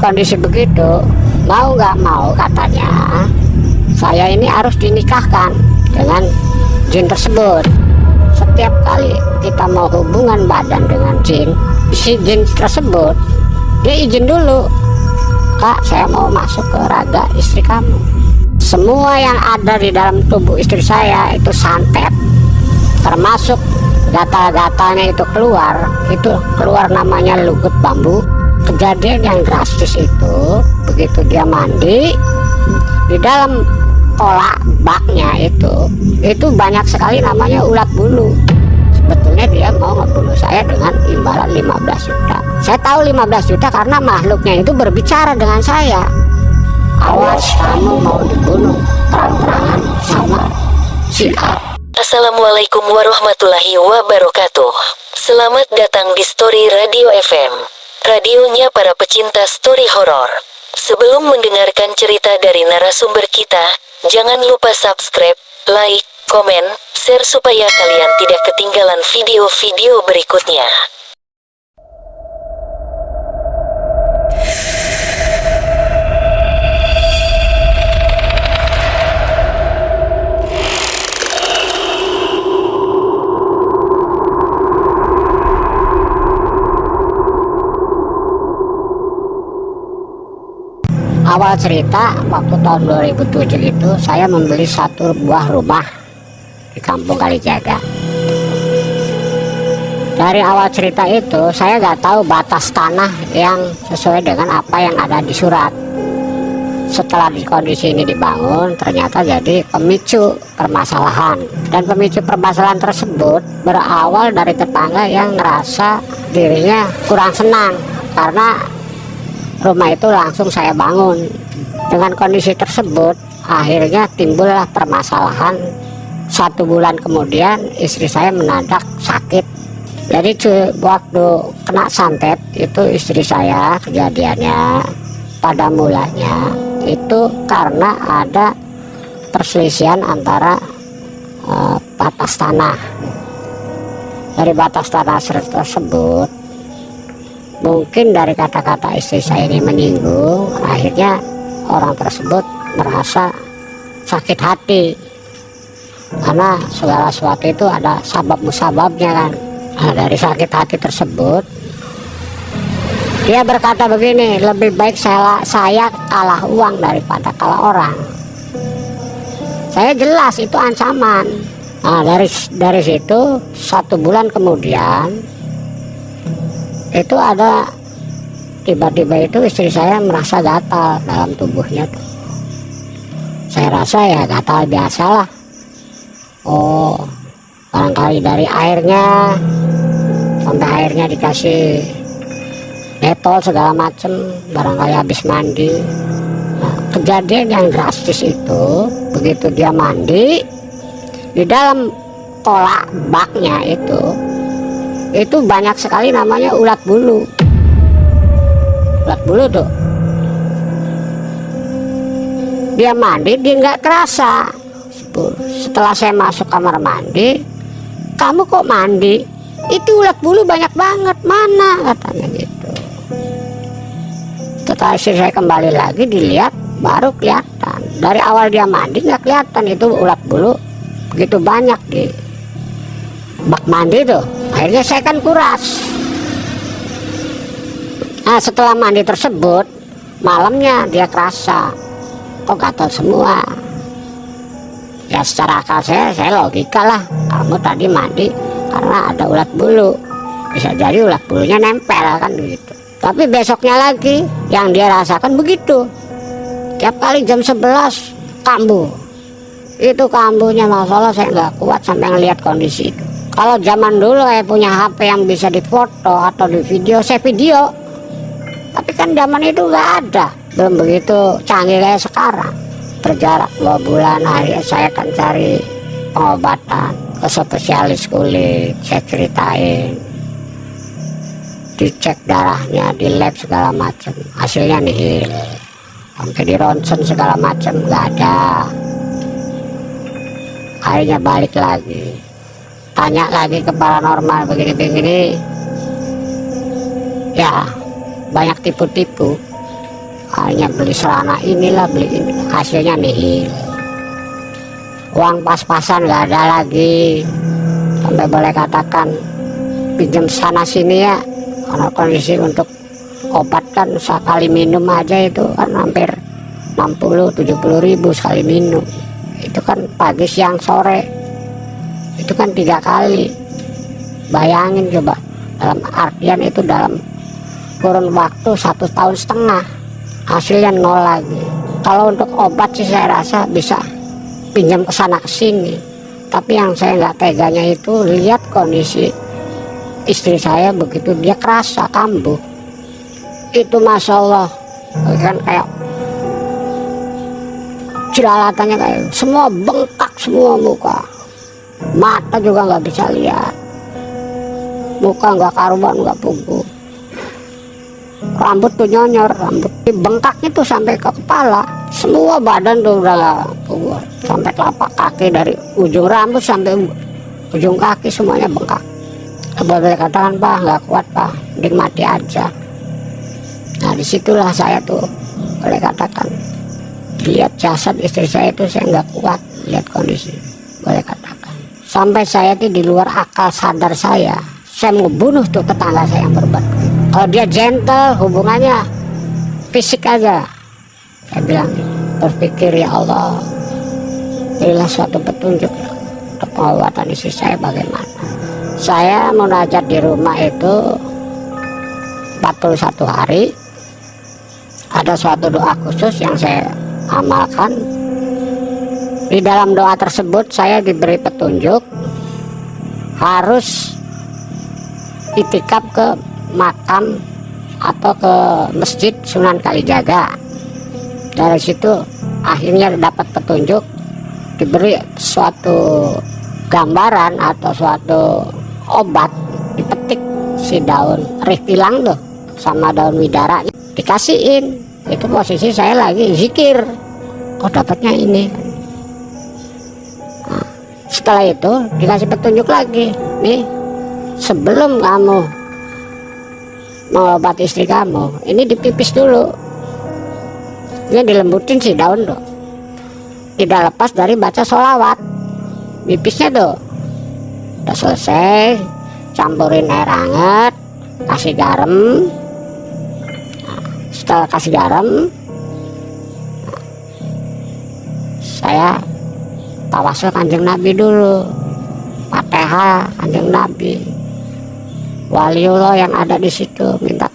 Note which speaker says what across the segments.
Speaker 1: kondisi begitu, mau nggak mau katanya saya ini harus dinikahkan dengan jin tersebut. Setiap kali kita mau hubungan badan dengan jin, si jin tersebut dia izin dulu, "Kak, saya mau masuk ke raga istri kamu." Semua yang ada di dalam tubuh istri saya itu santet, termasuk gatal-gatalnya itu keluar namanya lugut bambu. Kejadian yang drastis itu, begitu dia mandi, di dalam kolak baknya itu banyak sekali namanya ulat bulu. Sebetulnya dia mau ngebunuh saya dengan imbalan 15 juta. Saya tahu 15 juta karena makhluknya itu berbicara dengan saya. "Awas, kamu mau dibunuh terang-terangan sama si A."
Speaker 2: Assalamualaikum warahmatullahi wabarakatuh. Selamat datang di Story Radio FM, radionya para pecinta story horor. Sebelum mendengarkan cerita dari narasumber kita, jangan lupa subscribe, like, komen, share supaya kalian tidak ketinggalan video-video berikutnya.
Speaker 1: Awal cerita waktu tahun 2007 itu saya membeli satu buah rumah di Kampung Kalijaga. Dari awal cerita itu saya nggak tahu batas tanah yang sesuai dengan apa yang ada di surat. Setelah di kondisi ini dibangun, ternyata jadi pemicu permasalahan. Dan pemicu permasalahan tersebut berawal dari tetangga yang ngerasa dirinya kurang senang karena rumah itu langsung saya bangun. Dengan kondisi tersebut akhirnya timbullah permasalahan. 1 bulan kemudian istri saya mendadak sakit. Jadi waktu kena santet itu istri saya kejadiannya pada mulanya itu karena ada perselisihan antara batas tanah. Dari batas tanah tersebut, mungkin dari kata-kata istri saya ini menyinggung, akhirnya orang tersebut merasa sakit hati karena segala sesuatu itu ada sabab musababnya kan. Nah, dari sakit hati tersebut dia berkata begini, "Lebih baik saya kalah uang daripada kalah orang." Saya jelas itu ancaman. Nah, dari situ 1 bulan kemudian itu ada tiba-tiba itu istri saya merasa gatal dalam tubuhnya tuh. Saya rasa ya gatal biasalah. Oh, barangkali dari airnya, sampai airnya dikasih detol segala macem, barangkali habis mandi. Nah, kejadian yang drastis itu begitu dia mandi, di dalam kolak baknya itu banyak sekali namanya ulat bulu. Ulat bulu tuh dia mandi, dia nggak kerasa. Setelah saya masuk kamar mandi, "Kamu kok mandi? Itu ulat bulu banyak banget, mana?" katanya gitu. Setelah istri saya kembali lagi dilihat, baru kelihatan. Dari awal dia mandi nggak kelihatan itu ulat bulu begitu banyak di bak mandi tuh. Akhirnya saya kan kuras. Nah, setelah mandi tersebut malamnya dia kerasa kok gatal semua. Ya secara akal saya logika lah, kamu tadi mandi karena ada ulat bulu, bisa jadi ulat bulunya nempel kan gitu. Tapi besoknya lagi yang dia rasakan begitu, tiap kali jam 11 kambuh. Itu kambuhnya masalah saya nggak kuat sampai ngelihat kondisi itu. Kalau zaman dulu saya punya HP yang bisa difoto atau di video, saya video. Tapi kan zaman itu nggak ada, belum begitu canggih kayak sekarang. Berjarak 2 bulan akhirnya saya akan cari pengobatan ke spesialis kulit. Saya ceritain, dicek darahnya, di lab segala macam, hasilnya nihil. Sampai di ronsen segala macam nggak ada. Akhirnya balik lagi, tanya lagi ke paranormal begini-begini, ya banyak tipu-tipu. hanya beli celana inilah beli ini, hasilnya nihil. Uang pas-pasan nggak ada lagi, sampai boleh katakan pinjam sana sini ya, karena kondisi untuk obat kan sekali minum aja itu kan hampir 60-70 ribu sekali minum. Itu kan pagi siang sore, itu kan 3 kali. Bayangin coba, dalam artian itu dalam kurun waktu 1,5 tahun hasilnya nol lagi. Kalau untuk obat sih saya rasa bisa pinjam ke sana ke sini, tapi yang saya nggak teganya itu lihat kondisi istri saya begitu dia kerasa kambuh. Itu masya Allah kan kayak jelalatannya kayak semua bengkak semua, muka mata juga nggak bisa lihat, muka nggak karuban, nggak puguh, rambut tuh nyonyor, rambut bengkak itu sampai ke kepala, semua badan tuh udah nggak puguh, sampai telapak kaki, dari ujung rambut sampai ujung kaki semuanya bengkak. Boleh katakan Pak nggak kuat Pak, mending mati aja. Nah disitulah saya tuh boleh katakan lihat jasad istri saya itu saya nggak kuat, lihat kondisi boleh katakan sampai saya tuh di luar akal sadar saya mau bunuh tuh tetangga saya yang berbuat. Kalau dia gentle hubungannya fisik aja, saya bilang berpikir ya Allah berilah suatu petunjuk untuk pengobatan istri saya bagaimana. Saya munajat di rumah itu 41 hari, ada suatu doa khusus yang saya amalkan. Di dalam doa tersebut saya diberi petunjuk harus itikaf ke makam atau ke masjid Sunan Kalijaga. Dari situ akhirnya dapat petunjuk, diberi suatu gambaran atau suatu obat, dipetik si daun rihtilang tuh sama daun widara dikasihin. Itu posisi saya lagi zikir, kok dapatnya ini. Nah, setelah itu dikasih petunjuk lagi, nih sebelum kamu mengobati istri kamu ini dipipis dulu, ini dilembutin si daun tuh, tidak lepas dari baca sholawat. Pipisnya tuh udah selesai, campurin air hangat, kasih garam. Setelah kasih garam, saya tawasul Kanjeng Nabi dulu, Fatihah Kanjeng Nabi, waliullah yang ada di situ, minta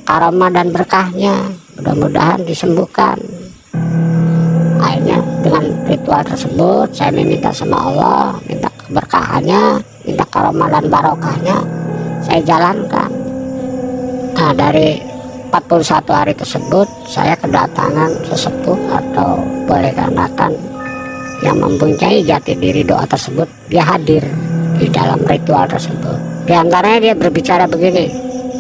Speaker 1: karamah dan berkahnya, mudah-mudahan disembuhkan. Akhirnya dengan ritual tersebut saya meminta sama Allah, minta keberkahannya, minta karamah dan barokahnya, saya jalankan. Nah dari 41 hari tersebut saya kedatangan sesepuh atau boleh katakan yang mempunyai jati diri doa tersebut. Dia hadir di dalam ritual tersebut. Di antaranya dia berbicara begini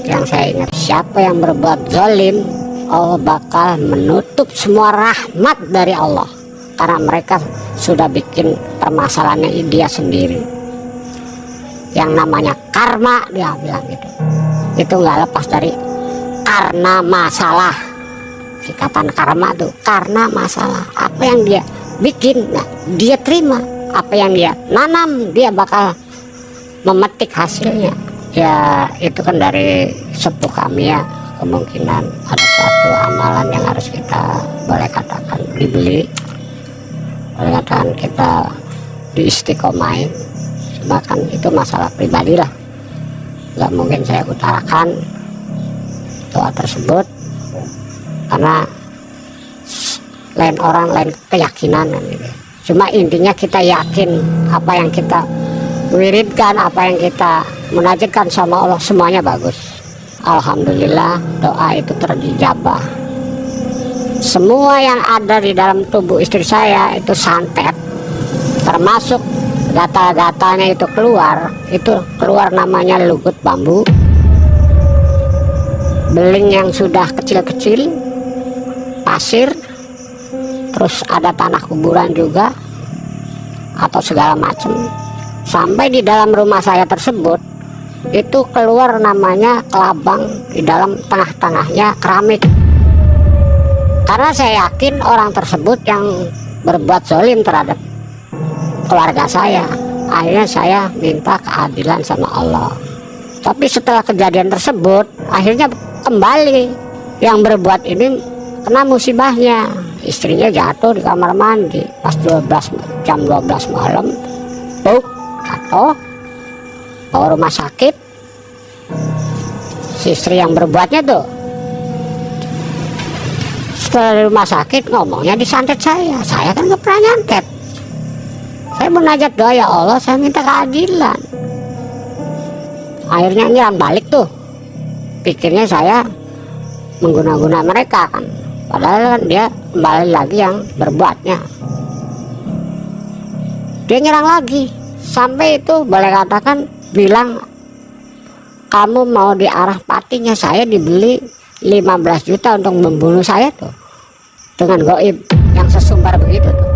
Speaker 1: yang saya ingat, siapa yang berbuat zalim Allah bakal menutup semua rahmat dari Allah, karena mereka sudah bikin permasalahannya dia sendiri. Yang namanya karma, dia bilang gitu, itu nggak lepas dari karena masalah. Sikatan karma tuh karena masalah, apa yang dia bikin nah, dia terima, apa yang dia nanam dia bakal memetik hasilnya. Ya itu kan dari sepuh kami ya, kemungkinan ada suatu amalan yang harus kita boleh katakan dibeli, boleh katakan kita diistiqomahin. Bahkan itu masalah pribadi lah, nggak mungkin saya utarakan doa tersebut karena lain orang lain keyakinan gitu. Cuma intinya kita yakin apa yang kita wiridkan, apa yang kita munajatkan sama Allah semuanya bagus. Alhamdulillah doa itu terijabah. Semua yang ada di dalam tubuh istri saya itu santet, termasuk gatal-gatalnya itu keluar namanya lugut bambu, beling yang sudah kecil-kecil, pasir, terus ada tanah kuburan juga atau segala macam. Sampai di dalam rumah saya tersebut itu keluar namanya kelabang, di dalam tengah-tengahnya keramik. Karena saya yakin orang tersebut yang berbuat zalim terhadap keluarga saya. Akhirnya saya minta keadilan sama Allah. Tapi setelah kejadian tersebut, akhirnya kembali yang berbuat ini kena musibahnya. Istrinya jatuh di kamar mandi pas jam 12 malam, jatuh, bawa rumah sakit. Si istri yang berbuatnya tuh setelah di rumah sakit ngomongnya disantet saya kan nggak pernah nyantet. Saya munajat doa, ya Allah saya minta keadilan. Akhirnya nyerang balik tuh, pikirnya saya mengguna-guna mereka kan, padahal kan dia kembali lagi yang berbuatnya. Dia nyerang lagi sampai itu boleh katakan bilang, kamu mau diarah patinya, saya dibeli 15 juta untuk membunuh saya tuh dengan goib yang sesumbar begitu tuh.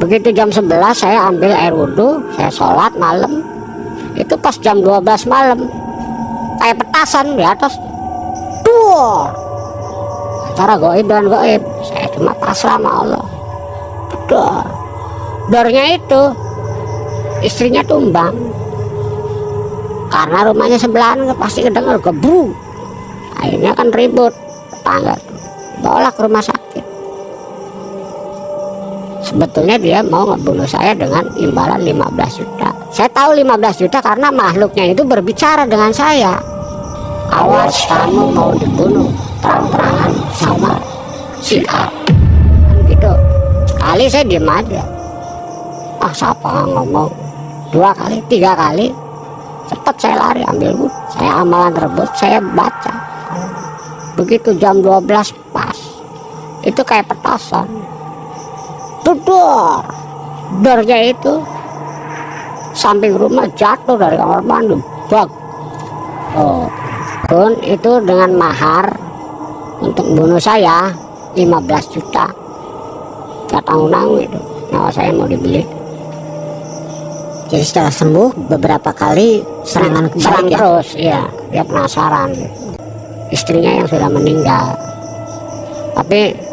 Speaker 1: Begitu jam 11 saya ambil air wudhu, saya sholat malam. Itu pas jam 12 malam kayak petasan di atas duh, antara goib dan goib. Saya cuma pasrah sama Allah. Dornya itu istrinya tumbang karena rumahnya sebelahan, pasti kedengar gebruk. Akhirnya kan ribut tetangga tuh, bawalah ke rumah sakit. Sebetulnya dia mau ngebunuh saya dengan imbalan 15 juta. Saya tahu 15 juta karena makhluknya itu berbicara dengan saya. Awas kamu mau dibunuh terang-terangan sama si A. Gitu. Sekali saya diem aja. Siapa ngomong 2 kali, 3 kali, cepat saya lari ambil wudhu. Saya amalan tersebut saya baca. Begitu jam 12 pas, itu kayak petasan. Dornya itu samping rumah jatuh dari kamar mandi. Pun itu dengan mahar untuk bunuh saya 15 juta. Gak tanggung-tanggung itu, nyawa saya mau dibeli.
Speaker 3: Jadi setelah sembuh beberapa kali serangan
Speaker 1: Serang
Speaker 3: ya?
Speaker 1: terus, iya. Dia penasaran. Istrinya yang sudah meninggal. Tapi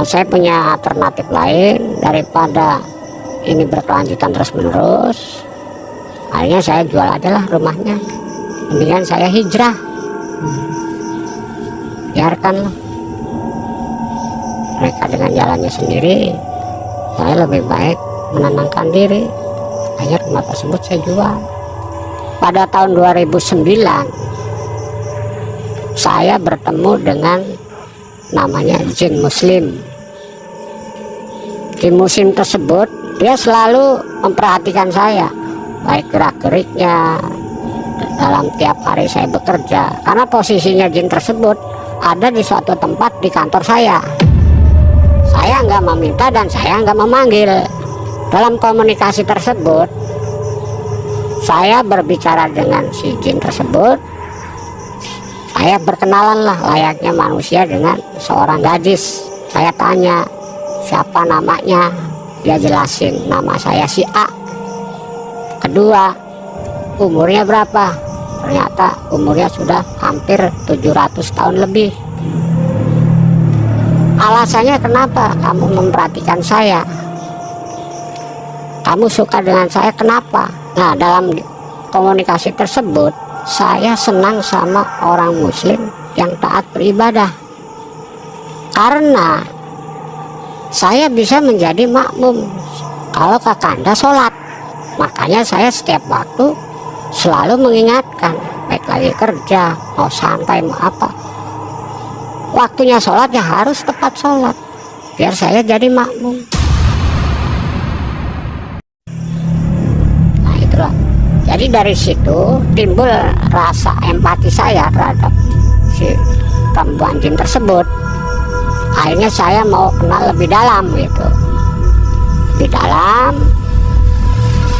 Speaker 1: saya punya alternatif lain daripada ini berkelanjutan terus menerus. Akhirnya saya jual aja lah rumahnya. Mendingan saya hijrah. Biarkanlah mereka dengan jalannya sendiri. Saya lebih baik menenangkan diri. Akhirnya rumah tersebut saya jual. Pada tahun 2009 saya bertemu dengan namanya jin muslim. Jin muslim tersebut dia selalu memperhatikan saya, baik gerak-geriknya dalam tiap hari saya bekerja. Karena posisinya jin tersebut ada di suatu tempat di kantor saya. Saya nggak meminta dan saya nggak memanggil. Dalam komunikasi tersebut saya berbicara dengan si jin tersebut. Saya berkenalan lah layaknya manusia dengan seorang gadis. Saya tanya siapa namanya, dia jelasin nama saya si A. Kedua, umurnya berapa? Ternyata umurnya sudah hampir 700 tahun lebih. Alasannya kenapa kamu memperhatikan saya? Kamu suka dengan saya kenapa? Nah, dalam komunikasi tersebut saya senang sama orang muslim yang taat beribadah, karena saya bisa menjadi makmum kalau kakanda sholat. Makanya saya setiap waktu selalu mengingatkan, baik lagi kerja, mau santai, mau apa, waktunya sholat ya harus tepat sholat, biar saya jadi makmum. Nah itulah. Jadi dari situ timbul rasa empati saya terhadap si perempuan jin tersebut. Akhirnya saya mau kenal lebih dalam gitu, lebih dalam,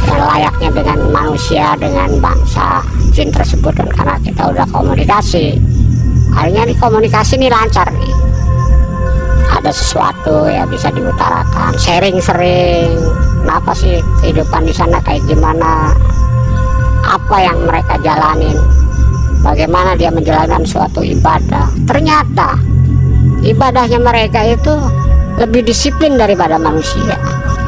Speaker 1: yang layaknya dengan manusia, dengan bangsa jin tersebut. Dan karena kita udah komunikasi, akhirnya nih komunikasi nih lancar nih. Ada sesuatu ya bisa diutarakan, sharing sering. Kenapa sih kehidupan di sana kayak gimana? Apa yang mereka jalanin, bagaimana dia menjalankan suatu ibadah. Ternyata ibadahnya mereka itu lebih disiplin daripada manusia.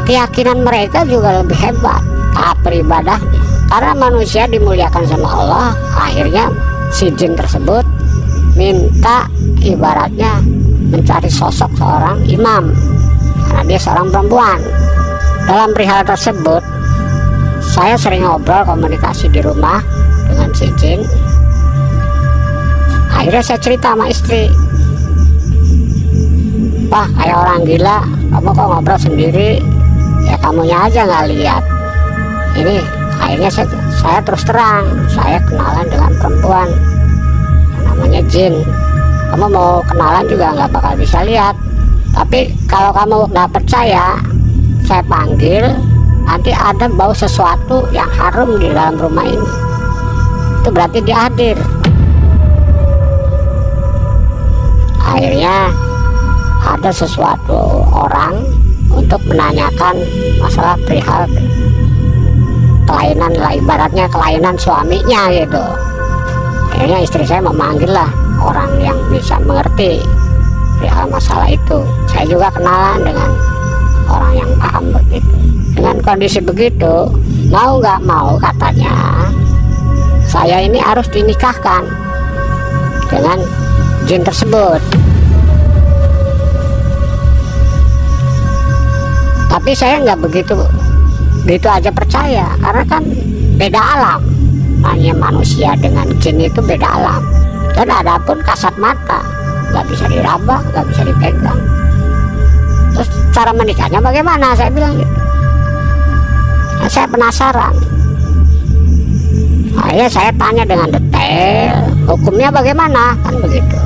Speaker 1: Keyakinan mereka juga lebih hebat tahap beribadahnya. Karena manusia dimuliakan sama Allah, akhirnya si jin tersebut minta ibaratnya mencari sosok seorang imam, karena dia seorang perempuan. Dalam perihal tersebut, saya sering ngobrol komunikasi di rumah dengan si jin. Akhirnya saya cerita sama istri, "Wah, kayak orang gila, kamu kok ngobrol sendiri? Ya kamunya aja nggak lihat." Ini akhirnya saya terus terang, saya kenalan dengan perempuan yang namanya jin. Kamu mau kenalan juga nggak bakal bisa lihat, tapi kalau kamu nggak percaya, saya panggil, nanti ada bau sesuatu yang harum di dalam rumah ini, itu berarti dia hadir. Akhirnya ada sesuatu orang untuk menanyakan masalah perihal kelainan lah, ibaratnya kelainan suaminya gitu. Akhirnya istri saya memanggil lah orang yang bisa mengerti perihal masalah itu. Saya juga kenalan dengan orang yang paham begitu. Dengan kondisi begitu, mau nggak mau katanya, saya ini harus dinikahkan dengan jin tersebut. Tapi saya nggak begitu aja percaya, karena kan beda alam. Hanya manusia dengan jin itu beda alam, dan ada pun kasat mata, nggak bisa diraba, nggak bisa dipegang. Terus cara menikahnya bagaimana? Saya bilang gitu. Nah, saya penasaran. Akhirnya saya tanya dengan detail, hukumnya bagaimana, kan begitu.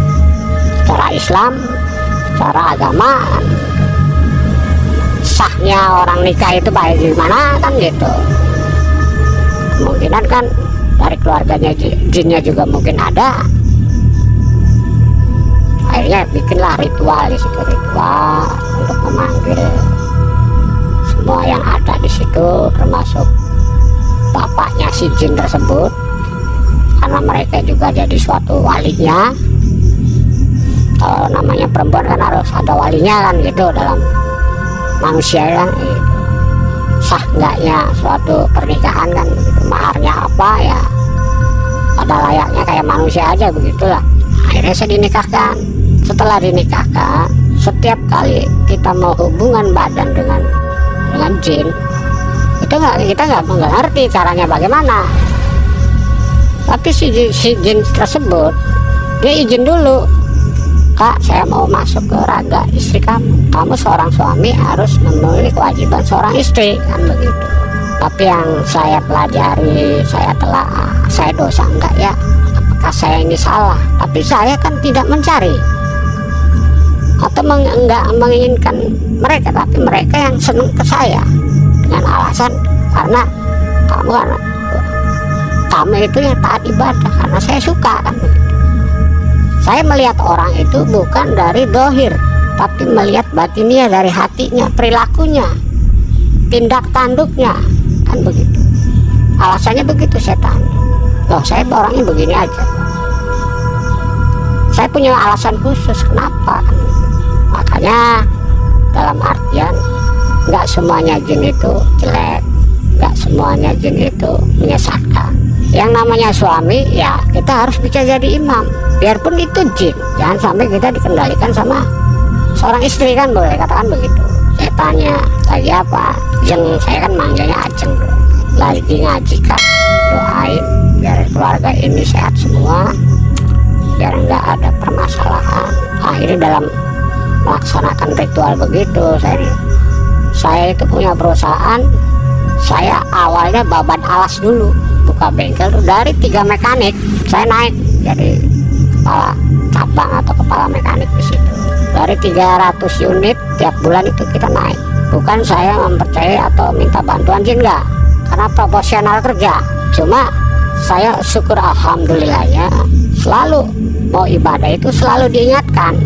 Speaker 1: Secara Islam, secara agama, sahnya orang nikah itu baik gimana, kan gitu. Kemungkinan kan dari keluarganya jinnya juga mungkin ada. Akhirnya bikinlah ritual di situ, ritual untuk memanggil semua yang ada di situ, termasuk bapaknya si jin tersebut, karena mereka juga jadi suatu walinya. Kalau namanya perempuan kan harus ada walinya kan gitu dalam manusia kan gitu. Sah enggaknya suatu pernikahan kan gitu. Maharnya apa ya pada layaknya kayak manusia aja begitulah. Akhirnya saya dinikahkan. Setelah dinikahkan, setiap kali kita mau hubungan badan dengan jin, itu kita nggak mengerti caranya bagaimana. Tapi si jin tersebut dia izin dulu, "Kak, saya mau masuk ke raga istri kamu. Kamu seorang suami harus memenuhi kewajiban seorang istri," kan begitu. Tapi yang saya pelajari, saya dosa enggak ya? Apakah saya ini salah? Tapi saya kan tidak mencari atau enggak menginginkan mereka, tapi mereka yang senang ke saya dengan alasan karena kamu itu yang taat ibadah, karena saya suka kan begitu. Saya melihat orang itu bukan dari dohir, tapi melihat batinnya, dari hatinya, perilakunya, tindak tanduknya, kan begitu. Alasannya begitu saya tanya. Loh, saya orangnya begini aja. Saya punya alasan khusus kenapa kan. Makanya dalam artian nggak semuanya jin itu jelek, nggak semuanya jin itu menyesatkan. Yang namanya suami ya kita harus bisa jadi imam, biarpun itu jin. Jangan sampai kita dikendalikan sama seorang istri, kan boleh katakan begitu. Saya tanya, lagi apa? Saya kan manggilnya Ajeng. Lagi ngaji Kak, doain biar keluarga ini sehat semua, biar nggak ada permasalahan. Akhirnya dalam melaksanakan ritual begitu, saya itu punya perusahaan. Saya awalnya babat alas dulu, buka bengkel tuh dari 3 mekanik. Saya naik jadi kepala cabang atau kepala mekanik di situ. Dari 300 unit tiap bulan itu kita naik. Bukan saya mempercayai atau minta bantuan jin, enggak, karena proporsional kerja. Cuma saya syukur alhamdulillahnya selalu mau ibadah itu selalu diingatkan.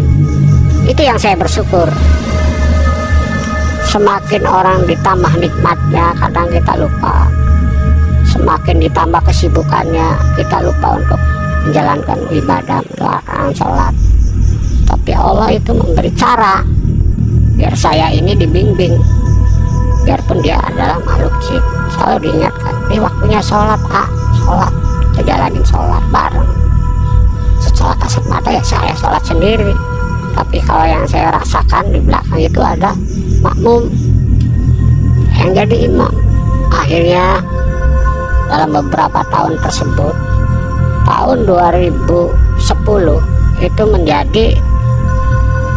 Speaker 1: Itu yang saya bersyukur. Semakin orang ditambah nikmatnya, kadang kita lupa. Semakin ditambah kesibukannya, kita lupa untuk menjalankan ibadah, mendoakan, sholat. Tapi Allah Allah itu memberi cara biar saya ini dibimbing, biarpun dia adalah makhluk jin. Selalu diingatkan, ini waktunya sholat, sholat, kita jalanin sholat bareng. Secara kasat mata ya saya sholat sendiri, tapi kalau yang saya rasakan di belakang itu ada makmum yang jadi imam. Akhirnya dalam beberapa tahun tersebut, tahun 2010 itu menjadi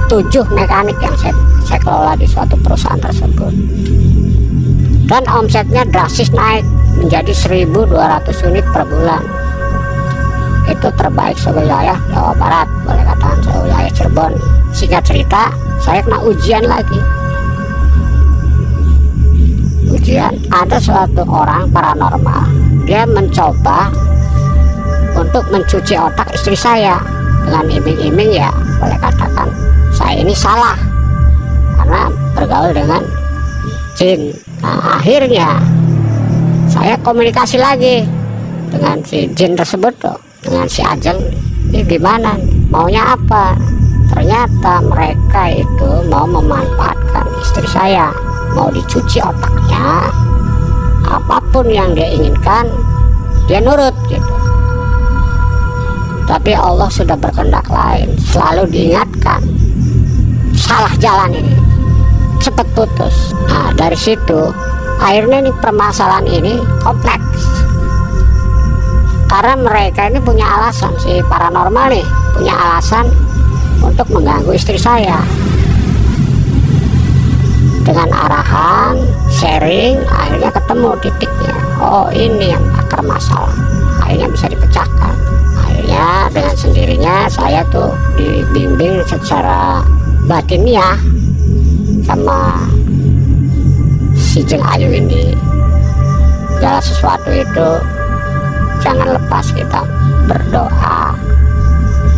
Speaker 1: 7 mekanik yang saya kelola di suatu perusahaan tersebut, dan omsetnya drastis naik menjadi 1.200 unit per bulan. Itu terbaik sewilayah Jawa Barat, boleh katakan sewilayah Cirebon. Singkat cerita, saya kena ujian lagi. Ujian, ada suatu orang paranormal, dia mencoba untuk mencuci otak istri saya dengan iming-iming, ya boleh katakan saya ini salah karena bergaul dengan jin. Nah, akhirnya saya komunikasi lagi dengan si jin tersebut tuh, dengan si Ajeng. Ini gimana, maunya apa? Ternyata mereka itu mau memanfaatkan istri saya, mau dicuci otaknya, apapun yang dia inginkan dia nurut gitu. Tapi Allah sudah berkehendak lain, selalu diingatkan salah jalan ini, cepat putus. Nah, dari situ akhirnya nih permasalahan ini kompleks, karena mereka ini punya alasan, si paranormal nih punya alasan untuk mengganggu istri saya. Dengan arahan, sharing, akhirnya ketemu titiknya. Oh, ini yang akar masalah, akhirnya bisa dipecahkan. Akhirnya dengan sendirinya saya tuh dibimbing secara batinnya sama si Jeng Ayu ini. Segala sesuatu itu jangan lepas kita berdoa,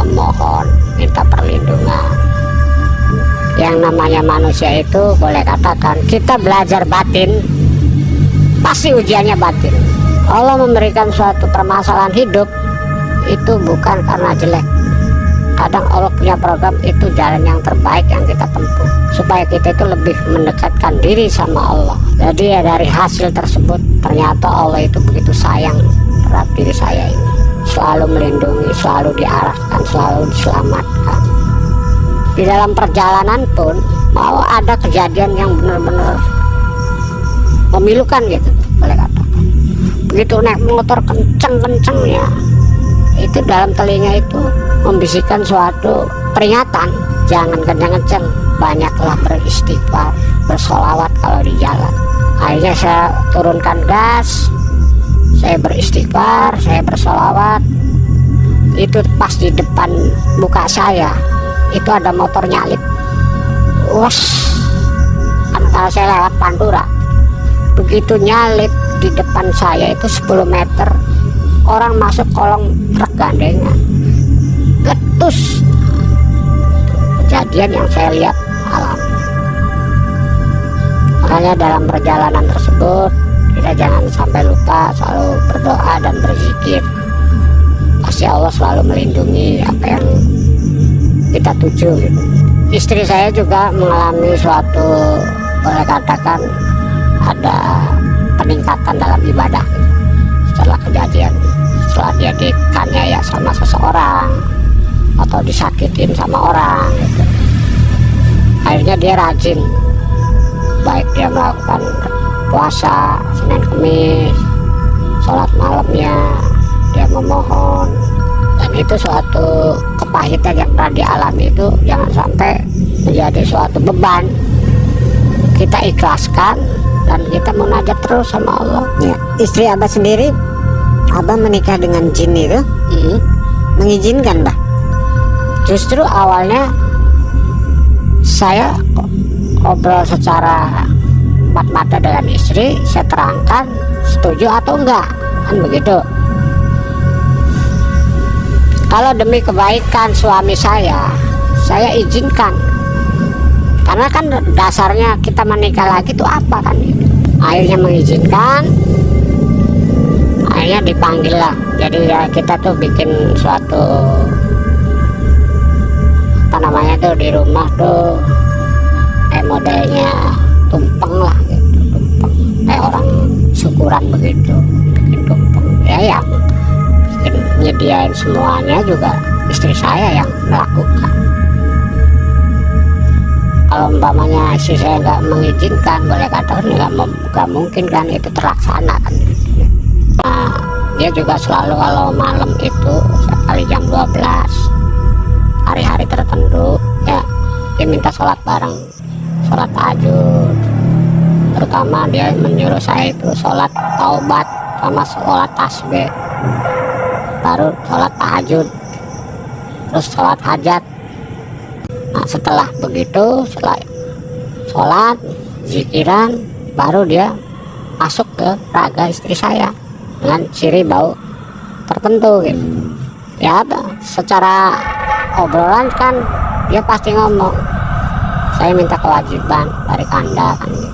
Speaker 1: memohon, minta perlindungan. Yang namanya manusia itu boleh katakan kita belajar batin, pasti ujiannya batin. Allah memberikan suatu permasalahan hidup itu bukan karena jelek. Kadang Allah punya program itu jalan yang terbaik yang kita tempuh, supaya kita itu lebih mendekatkan diri sama Allah. Jadi ya dari hasil tersebut ternyata Allah itu begitu sayang terhadap diri saya ini, selalu melindungi, selalu diarahkan, selalu diselamatkan. Di dalam perjalanan pun mau ada kejadian yang benar-benar memilukan gitu, boleh katakan. Begitu naik motor kenceng-kencengnya, itu dalam telinga itu membisikkan suatu peringatan, jangan kenceng-kenceng, banyaklah beristighfar, bersolawat kalau di jalan. Akhirnya saya turunkan gas, saya beristighfar, saya bersolawat. Itu pas di depan muka saya itu ada motor nyalip, kalau saya lewat Pantura, begitu nyalip di depan saya itu 10 meter, orang masuk kolong truk gandengan, letus. Kejadian yang saya lihat alami. Makanya dalam perjalanan tersebut kita jangan sampai lupa selalu berdoa dan berzikir. Pasti Allah selalu melindungi apa yang kita tuju gitu. Istri saya juga mengalami suatu, boleh katakan ada peningkatan dalam ibadah gitu. Setelah kejadian, setelah dia dikaniaya sama seseorang atau disakitin sama orang gitu. Akhirnya dia rajin, baik dia melakukan puasa Senin Kemis, sholat malamnya, dia memohon. Dan itu suatu kepahitan yang pernah dialami itu jangan sampai menjadi suatu beban. Kita ikhlaskan dan kita munajat terus sama Allah.
Speaker 3: Ya, istri Abah sendiri, Abah menikah dengan jin itu mengizinkan, Bah?
Speaker 1: Justru awalnya saya ngobrol secara empat mata dengan istri, saya terangkan setuju atau enggak, kan begitu. Kalau demi kebaikan suami saya izinkan. Karena kan dasarnya kita menikah lagi itu apa kan? Akhirnya mengizinkan. Akhirnya dipanggil lah. Jadi ya kita tuh bikin suatu apa namanya tuh di rumah tuh kayak modelnya tumpeng lah gitu, tumpeng kayak orang syukuran begitu, bikin tumpeng ya, yang bikin nyediain semuanya juga istri saya yang melakukan. Kalau umpamanya istri saya nggak mengizinkan, boleh katakan nggak mungkin kan itu terlaksana kan. Nah, dia juga selalu kalau malam itu sekali jam 12 hari-hari tertentu ya, dia minta sholat bareng, sholat tahajud. Terutama dia menyuruh saya itu sholat taubat sama sholat tasbih, baru sholat tahajud, terus sholat hajat. Nah, setelah begitu, setelah sholat zikiran, baru dia masuk ke raga istri saya dengan ciri bau tertentu gitu. Ya secara obrolan kan dia pasti ngomong, saya minta kewajiban dari Anda kan gitu.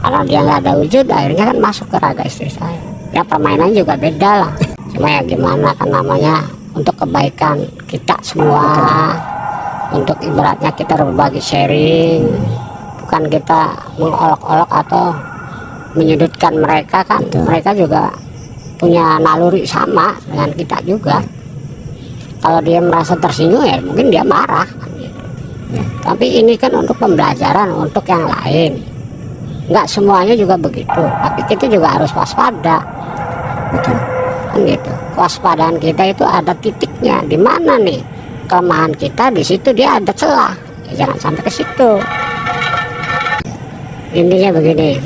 Speaker 1: Karena dia nggak ada wujud, akhirnya kan masuk ke raga istri saya. Ya permainannya juga beda lah, cuma ya gimana kan, namanya untuk kebaikan kita semua, untuk ibaratnya kita berbagi sharing, bukan kita mengolok-olok atau menyudutkan mereka kan. Mereka juga punya naluri sama dengan kita juga. Kalau dia merasa tersinggung ya mungkin dia marah kan gitu. Tapi ini kan untuk pembelajaran untuk yang lain, nggak semuanya juga begitu, tapi kita juga harus waspada gitu. Kan gitu, kewaspadaan kita itu ada titiknya, di mana nih kelemahan kita, di situ dia ada celah ya, jangan sampai ke situ. Intinya begini,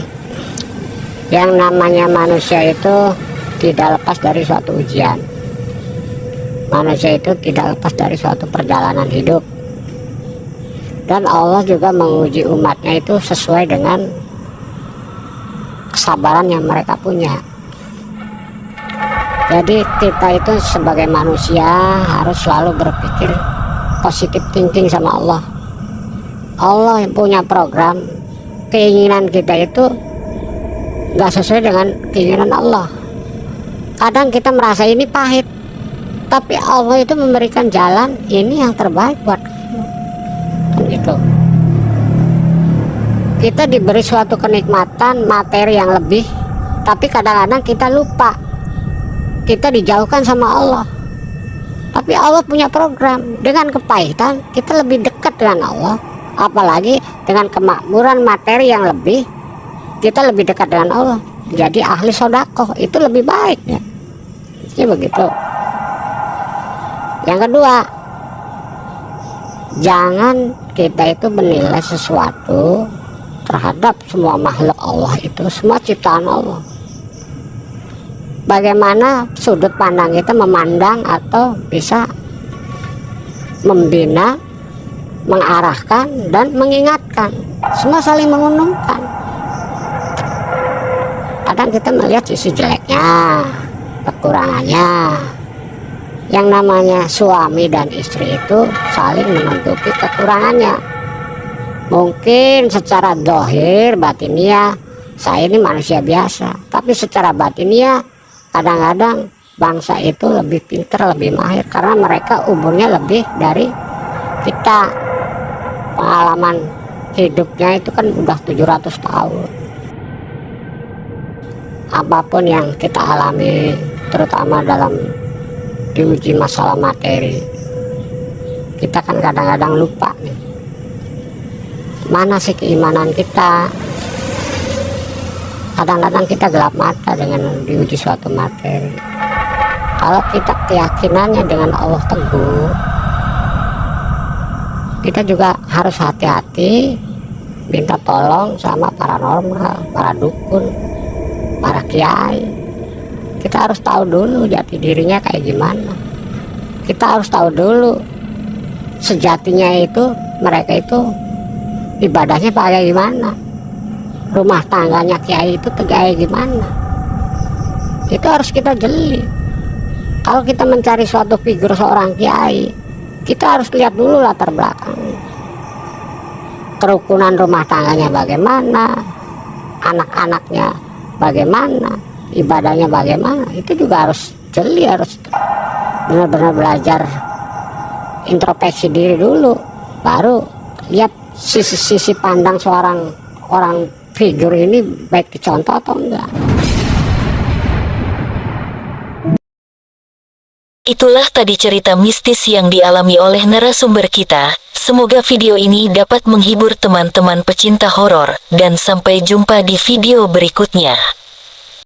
Speaker 1: yang namanya manusia itu tidak lepas dari suatu ujian. Manusia itu tidak lepas dari suatu perjalanan hidup, dan Allah juga menguji umatnya itu sesuai dengan kesabaran yang mereka punya. Jadi kita itu sebagai manusia harus selalu berpikir positif thinking sama Allah. Allah yang punya program, keinginan kita itu nggak sesuai dengan keinginan Allah. Kadang kita merasa ini pahit, tapi Allah itu memberikan jalan ini yang terbaik buat kamu kan gitu. Kita diberi suatu kenikmatan materi yang lebih, tapi kadang-kadang kita lupa, kita dijauhkan sama Allah. Tapi Allah punya program, dengan kepahitan kita lebih dekat dengan Allah, apalagi dengan kemakmuran materi yang lebih, kita lebih dekat dengan Allah. Jadi ahli sodakoh itu lebih baik ya. Jadi begitu. Yang kedua, jangan kita itu menilai sesuatu terhadap semua makhluk Allah itu, semua ciptaan Allah. Bagaimana sudut pandang kita memandang atau bisa membina, mengarahkan dan mengingatkan, semua saling menguntungkan. Kadang kita melihat sisi jeleknya, kekurangannya. Yang namanya suami dan istri itu saling menutupi kekurangannya. Mungkin secara dohir batiniah saya ini manusia biasa, tapi secara batiniah kadang-kadang bangsa itu lebih pintar, lebih mahir, karena mereka umurnya lebih dari kita. Pengalaman hidupnya itu kan udah 700 tahun. Apapun yang kita alami, terutama dalam diuji masalah materi, kita kan kadang-kadang lupa nih, mana sih keimanan kita. Kadang-kadang kita gelap mata dengan diuji suatu materi. Kalau kita keyakinannya dengan Allah teguh, kita juga harus hati-hati minta tolong sama paranormal, para dukun, para kiai. Kita harus tahu dulu jati dirinya kayak gimana. Kita harus tahu dulu sejatinya itu, mereka itu ibadahnya kayak gimana, rumah tangganya kiai itu kayak gimana. Itu harus kita jeli. Kalau kita mencari suatu figur seorang kiai, kita harus lihat dulu latar belakang, kerukunan rumah tangganya bagaimana, anak-anaknya bagaimana, ibadahnya bagaimana. Itu juga harus jeli, harus benar-benar belajar introspeksi diri dulu, baru lihat sisi pandang seorang orang figur ini baik dicontoh atau enggak.
Speaker 2: Itulah tadi cerita mistis yang dialami oleh narasumber kita. Semoga video ini dapat menghibur teman-teman pecinta horor, dan sampai jumpa di video berikutnya.